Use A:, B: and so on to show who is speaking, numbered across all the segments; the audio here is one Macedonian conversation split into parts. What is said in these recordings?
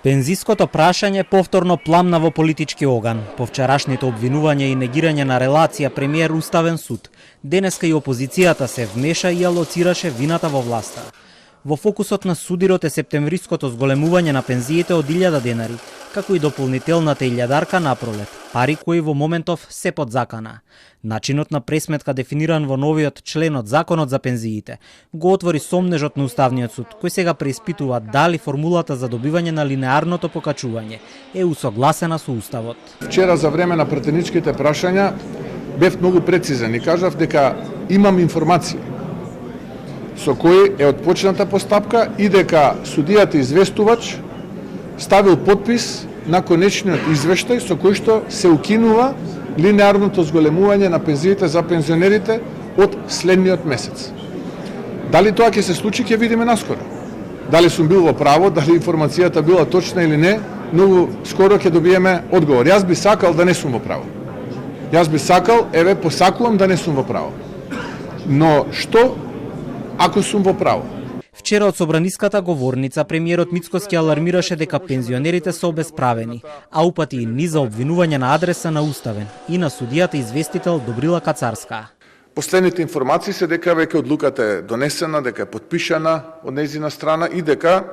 A: Пензиското прашање повторно пламна во политички оган. По вчерашните обвинување и негирање на релација премиер Уставен суд, денеска и опозицијата се вмеша и алоцираше вината во власта. Во фокусот на судирот е септемвриското зголемување на пензиите од 1000 денари, како и дополнителната 1000-дарка напролет, пари кои во моментов се под закана. Начинот на пресметка дефиниран во новиот член од Законот за пензиите го отвори сомнежот на Уставниот суд, кој сега преиспитува дали формулата за добивање на линеарното покачување е усогласена со Уставот.
B: Вчера за време на пратеничките прашања бев многу прецизен и кажав дека имам информации со кои е отпочната постапка и дека судијата известувач ставил подпис на конечниот извештај со кој што се укинува линеарното зголемување на пензиите за пензионерите од следниот месец. Дали тоа ќе се случи, ќе видиме наскоро. Дали сум бил во право, дали информацијата била точна или не, многу скоро ќе добиеме одговор. Јас би сакал да не сум во право. Јас би сакал, посакувам да не сум во право. Но што ако сум во право?
A: Вчера од собраниската говорница премиерот Мицкоски алармираше дека пензионерите се обесправени, а упати и низа обвинување на адреса на Уставен и на судијата известител Добрила Кацарска.
B: Последните информации се дека веќе одлуката е донесена, дека е подпишана од нејзина страна и дека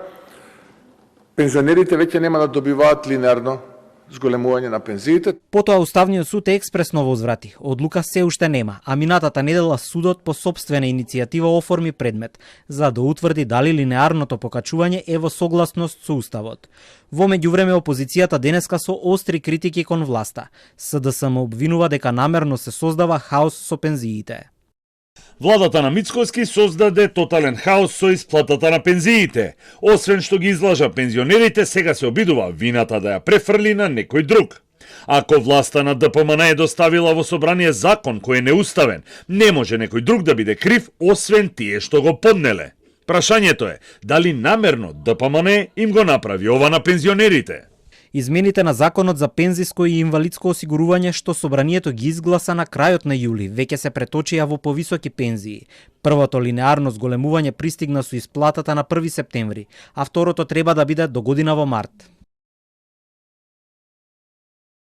B: пензионерите веќе нема да добиваат линеарно зголемување на пензиите.
A: Потоа Уставниот суд експресно во узврати. Одлука се уште нема, а минатата недела судот по сопствена иницијатива оформи предмет за да утврди дали линеарното покачување е во согласност со Уставот. Во меѓувреме опозицијата денеска со остри критики кон власта. СДСМ обвинува дека намерно се создава хаос со пензиите.
C: Владата на Мицкоски создаде тотален хаос со исплатата на пензиите. Освен што ги излажа пензионерите, сега се обидува вината да ја префрли на некој друг. Ако власта на ДПМН е доставила во собрание закон кој е неуставен, не може некој друг да биде крив, освен тие што го поднеле. Прашањето е, дали намерно ДПМН им го направи ова на пензионерите?
A: Измените на Законот за пензиско и инвалидско осигурување што собранието ги изгласа на крајот на јули веќе се преточија во повисоки пензии. Првото линеарно зголемување пристигна со исплатата на 1 септември, а второто треба да биде до година во март.